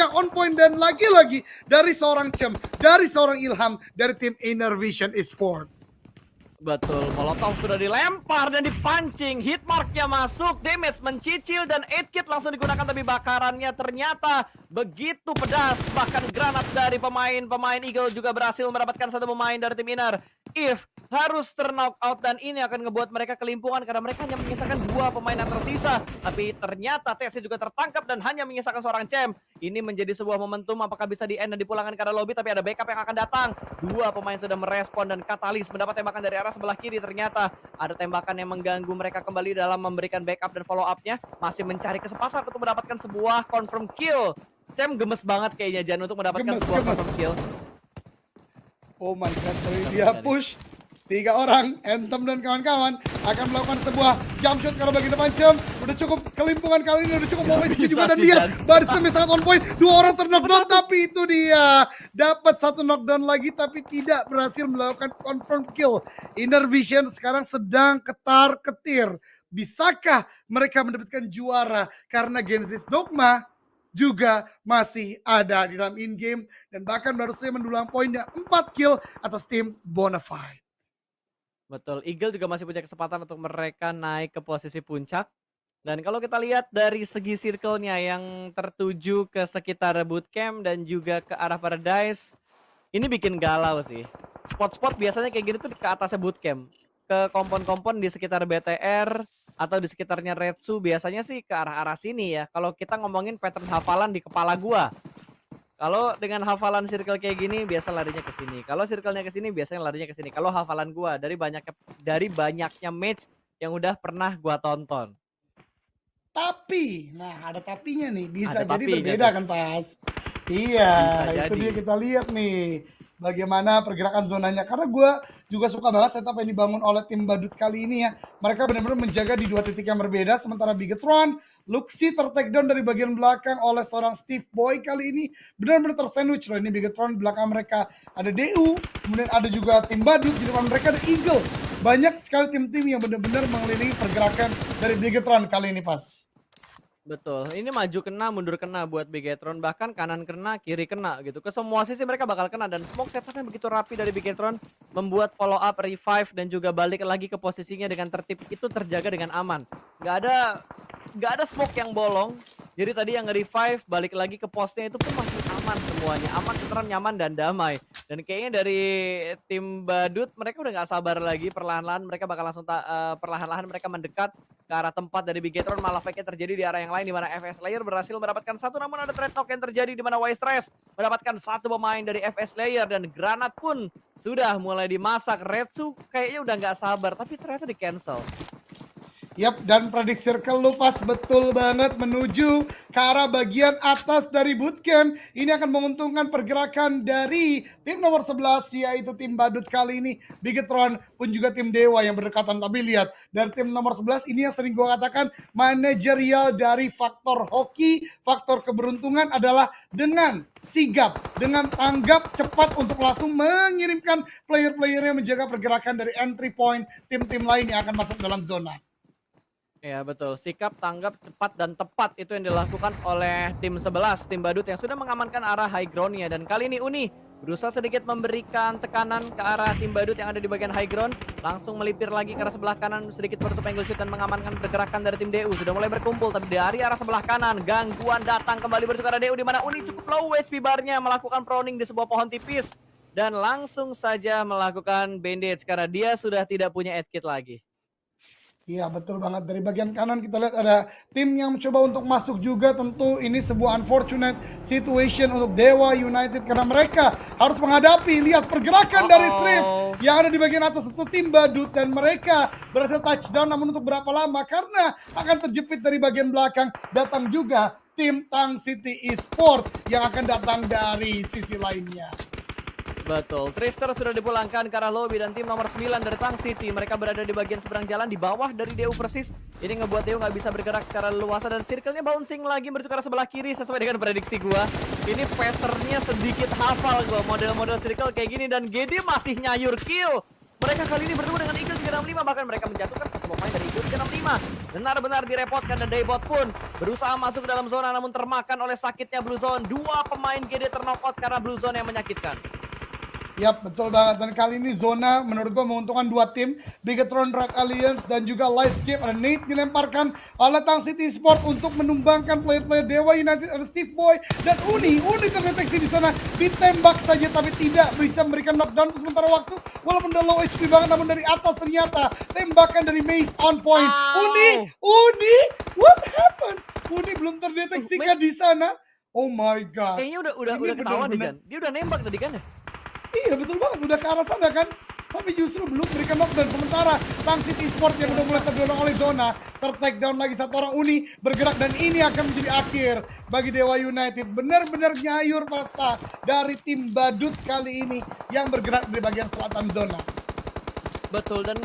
yang on point dan lagi-lagi dari seorang Cem, dari seorang Ilham, dari tim Inner Vision Esports. Betul, Molotov sudah dilempar dan dipancing, hitmarknya masuk, damage mencicil dan 8 kit langsung digunakan, tapi bakarannya ternyata begitu pedas. Bahkan granat dari pemain Eagle juga berhasil mendapatkan satu pemain dari tim Inner. If harus knock out dan ini akan ngebuat mereka kelimpungan karena mereka hanya menyisakan 2 pemain yang tersisa. Tapi ternyata TSC juga tertangkap dan hanya menyisakan seorang Cem. Ini menjadi sebuah momentum, apakah bisa di end dan dipulangkan ke arah lobby, tapi ada backup yang akan datang. 2 pemain sudah merespon dan Katalis mendapat tembakan dari arah sebelah kiri. Ternyata ada tembakan yang mengganggu mereka kembali dalam memberikan backup dan follow up-nya. Masih mencari kesempatan untuk mendapatkan sebuah confirm kill. Cem gemes banget kayaknya Jan untuk mendapatkan sebuah confirm kill. Oh my god, dia push 3 orang, Anthem dan kawan-kawan akan melakukan sebuah jump shot karena bagian depan Cem. Udah cukup kelimpungan kali ini, udah cukup moment juga dan dia barisnya sangat on point. 2 orang terknockdown, tapi itu dia dapat 1 knockdown lagi tapi tidak berhasil melakukan confirm kill. Inner Vision sekarang sedang ketar-ketir. Bisakah mereka mendapatkan juara karena Genesis Dogma juga masih ada di dalam in-game dan bahkan baru saja mendulang poinnya 4 kill atas tim Bonafide. Betul, Eagle juga masih punya kesempatan untuk mereka naik ke posisi puncak. Dan kalau kita lihat dari segi circle-nya yang tertuju ke sekitar bootcamp dan juga ke arah Paradise, ini bikin galau sih. Spot-spot biasanya kayak gini tuh ke atasnya bootcamp. Ke kompon-kompon di sekitar BTR atau di sekitarnya Retsu biasanya sih ke arah-arah sini ya. Kalau kita ngomongin pattern hafalan di kepala gua. Kalau dengan hafalan circle kayak gini biasa larinya ke sini. Kalau circle-nya ke sini biasanya larinya ke sini. Kalau hafalan gua dari banyaknya match yang udah pernah gua tonton. Tapi, nah ada tapinya nih, bisa Ada jadi tapinya berbeda tuh. kan Pas? Iya, Bisa itu jadi. dia kita lihat nih. Bagaimana pergerakan zonanya. Karena gue juga suka banget setup yang dibangun oleh tim Badut kali ini ya. Mereka benar-benar menjaga di 2 titik yang berbeda. Sementara Bigetron, Luxi tertakedown dari bagian belakang oleh seorang Steve Boy kali ini. Benar-benar tersandwich loh ini Bigetron. Di belakang mereka ada DU. Kemudian ada juga tim Badut. Di depan mereka ada Eagle. Banyak sekali tim-tim yang benar-benar mengelilingi pergerakan dari Bigetron kali ini Pas. Betul, ini maju kena, mundur kena buat Bigetron, bahkan kanan kena, kiri kena gitu. Ke semua sisi mereka bakal kena dan smoke setupnya begitu rapi dari Bigetron membuat follow up, revive dan juga balik lagi ke posisinya dengan tertib itu terjaga dengan aman. Gak ada smoke yang bolong. Jadi tadi yang nge-revive balik lagi ke posnya itu pun masih aman semuanya. Aman, tentram, nyaman dan damai. Dan kayaknya dari tim Badut mereka udah gak sabar lagi, perlahan-lahan mereka bakal langsung perlahan-lahan mereka mendekat ke arah tempat dari Bigetron. Malah fake-nya terjadi di arah yang lain di mana FS Layer berhasil mendapatkan 1, namun ada trade talk yang terjadi di mana Stress mendapatkan 1 pemain dari FS Layer dan granat pun sudah mulai dimasak. Retsu kayaknya udah nggak sabar tapi ternyata di cancel. Yap, dan prediksi circle lu Pas betul banget menuju ke arah bagian atas dari bootcamp. Ini akan menguntungkan pergerakan dari tim nomor 11 yaitu tim Badut kali ini. Bigetron pun juga tim Dewa yang berdekatan. Tapi lihat, dari tim nomor 11 ini yang sering gue katakan manajerial dari faktor hoki, faktor keberuntungan adalah dengan sigap, dengan tanggap cepat untuk langsung mengirimkan player-playernya menjaga pergerakan dari entry point tim-tim lain yang akan masuk dalam zona. Ya betul, sikap, tanggap, cepat, dan tepat itu yang dilakukan oleh tim 11, tim Badut yang sudah mengamankan arah high ground-nya. Dan kali ini Uni berusaha sedikit memberikan tekanan ke arah tim Badut yang ada di bagian high ground. Langsung melipir lagi ke arah sebelah kanan, sedikit menutup angle shoot dan mengamankan pergerakan dari tim DU. Sudah mulai berkumpul, tapi dari arah sebelah kanan, gangguan datang kembali bertukar arah DU di mana Uni cukup low HP bar-nya melakukan proning di sebuah pohon tipis. Dan langsung saja melakukan bandage karena dia sudah tidak punya edkit lagi. Iya betul banget, dari bagian kanan kita lihat ada tim yang mencoba untuk masuk juga. Tentu ini sebuah unfortunate situation untuk Dewa United karena mereka harus menghadapi, lihat pergerakan dari Thrift yang ada di bagian atas itu tim Badut dan mereka berhasil touchdown namun untuk berapa lama karena akan terjepit dari bagian belakang. Datang juga tim Tang City Esport yang akan datang dari sisi lainnya. Betul, Drifter sudah dipulangkan ke arah lobby dan tim nomor 9 dari Tang City. Mereka berada di bagian seberang jalan di bawah dari DU persis. Ini ngebuat DU nggak bisa bergerak secara leluasa dan circle-nya bouncing lagi menuju ke arah sebelah kiri sesuai dengan prediksi gua. Ini pattern-nya sedikit hafal gua, model-model circle kayak gini dan GD masih nyayur kill. Mereka kali ini bertemu dengan Eagle 365, bahkan mereka menjatuhkan satu pemain dari Eagle 365. Benar-benar direpotkan dan Daybot pun berusaha masuk ke dalam zona namun termakan oleh sakitnya Blue Zone. Dua pemain GD terknockout karena Blue Zone yang menyakitkan. Yap, betul banget. Dan kali ini zona menurut gua menguntungkan dua tim, Bigetron Red Alliance dan juga Livescape. Ada Nate dilemparkan oleh Tang City Sport untuk menumbangkan player-player Dewa United, ada Steve Boy dan Uni. Uni terdeteksi di sana, ditembak saja tapi tidak bisa memberikan knockdown untuk sementara waktu. Walaupun udah low HP banget, namun dari atas ternyata tembakan dari Mace on point. Uni, what happened? Uni belum terdeteksi kan di sana? Oh my god. Kayaknya udah ketahuan deh, Jan. Dia udah nembak tadi kan ya? Iya betul banget, udah ke arah sana kan. Tapi justru belum berikan knockdown. Sementara Tang City Sport yang udah mulai terdorong oleh zona, ter-take down lagi satu orang. Uni bergerak dan ini akan menjadi akhir bagi Dewa United. Benar-benar nyayur pasta dari tim badut kali ini yang bergerak dari bagian selatan zona. Betul, dan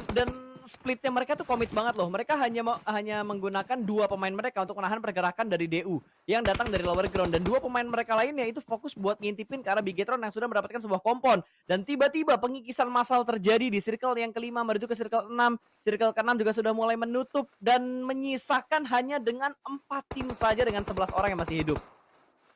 splitnya mereka tuh komit banget loh. Mereka hanya menggunakan dua pemain mereka untuk menahan pergerakan dari DU yang datang dari lower ground, dan dua pemain mereka lainnya itu fokus buat ngintipin ke arah Bigetron yang sudah mendapatkan sebuah kompon. Dan tiba-tiba pengikisan massal terjadi di circle yang kelima menuju ke circle 6. Circle ke-6 juga sudah mulai menutup dan menyisakan hanya dengan 4 tim saja dengan 11 orang yang masih hidup.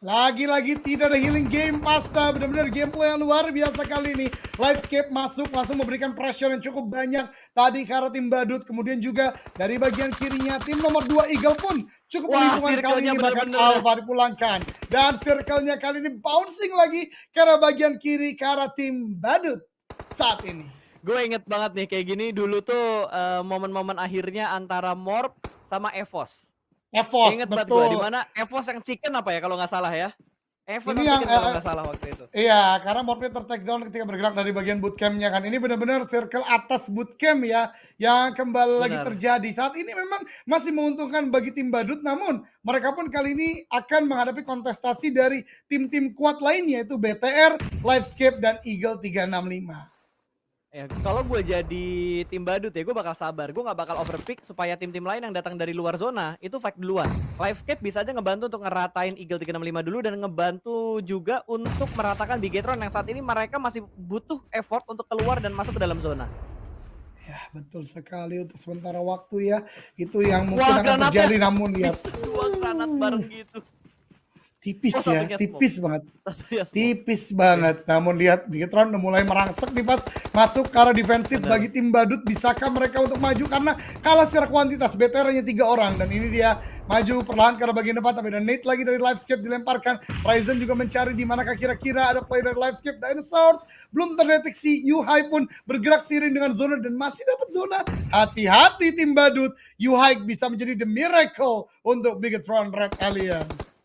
Lagi-lagi tidak ada healing game pasta, benar-benar gameplay yang luar biasa kali ini. Livescape masuk langsung memberikan pressure yang cukup banyak tadi ke arah tim badut, kemudian juga dari bagian kirinya tim nomor 2 Eagle pun cukup lingkungan kali ini, bahkan Alpha dipulangkan dan circle-nya kali ini bouncing lagi ke arah bagian kiri ke arah tim badut saat ini. Gue inget banget nih kayak gini dulu tuh momen-momen akhirnya antara Morp sama Evos. Evos, inget betul. Banget gue, dimana Evos yang chicken apa ya kalau nggak salah ya. Evos Ini yang chicken kalau nggak salah waktu itu. Iya, karena Morphe ter-take down ketika bergerak dari bagian bootcampnya kan. Ini benar-benar circle atas bootcamp ya, yang kembali lagi terjadi. Saat ini memang masih menguntungkan bagi tim badut, namun mereka pun kali ini akan menghadapi kontestasi dari tim-tim kuat lainnya, yaitu BTR, Livescape, dan Eagle 365. Ya, kalau gue jadi tim badut ya, gue bakal sabar. Gue nggak bakal overpick supaya tim-tim lain yang datang dari luar zona itu fight duluan. Livescape bisa aja ngebantu untuk ngeratain Eagle 365 dulu dan ngebantu juga untuk meratakan Bigetron yang saat ini mereka masih butuh effort untuk keluar dan masuk ke dalam zona. Ya, betul sekali untuk sementara waktu ya. Itu yang mungkin akan terjadi, namun lihat. Dua granat bareng gitu. Tipis ya, tipis banget. Tipis banget. Namun lihat Bigetron udah mulai merangsek nih pas masuk ke arah defensif bagi tim badut. Bisakah mereka untuk maju karena kalah secara kuantitas. BTR hanya 3 orang dan ini dia maju perlahan ke arah bagian depan, tapi ada Nate lagi dari Livescape dilemparkan. Ryzen juga mencari di manakah kira-kira ada player dari Livescape. Dinosaurs belum terdeteksi. Yuhai pun bergerak seiring dengan zona dan masih dapat zona. Hati-hati tim badut. Yuhai bisa menjadi the miracle untuk Bigetron Red Alliance.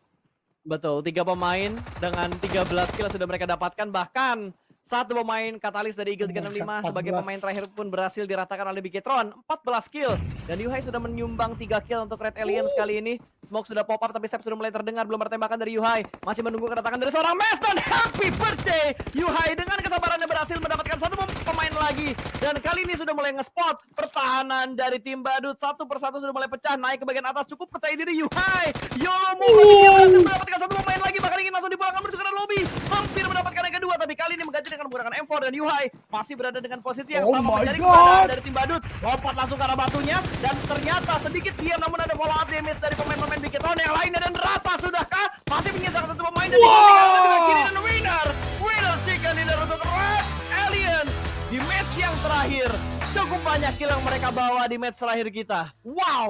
Betul, 3 pemain dengan 13 kill sudah mereka dapatkan, bahkan satu pemain katalis dari Eagle 365 sebagai pemain terakhir pun berhasil diratakan oleh Bigetron, 14 kill. Dan Yuhai sudah menyumbang 3 kill untuk Red Alliance kali ini. Smoke sudah pop up tapi step sudah mulai terdengar, belum ada tembakan dari Yuhai. Masih menunggu kedatangan dari seorang Mes dan happy birthday Yuhai dengan kesabarannya berhasil mendapatkan satu pemain lagi. Dan kali ini sudah mulai nge-spot pertahanan dari tim badut. Satu persatu sudah mulai pecah, naik ke bagian atas, cukup percaya diri Yuhai. YOLO move, dia berhasil mendapatkan satu pemain lagi, bahkan ingin langsung dipulangkan menuju ke dalam lobby. Hampir mendapatkan yang kedua, tapi kali ini mengganti dengan menggunakan M4 dan Yuhai masih berada dengan posisi yang sama mencari keberadaan dari tim badut. Lompat langsung ke arah batunya dan ternyata sedikit diam, namun ada follow up damage dari pemain-pemain Bigetron yang lainnya dan rata sudahkah? Masih menyisakan satu pemain dan dengan kiri dan winner chicken dinner untuk Red Alliance di match yang terakhir. Cukup banyak kill yang mereka bawa di match terakhir kita. Wow.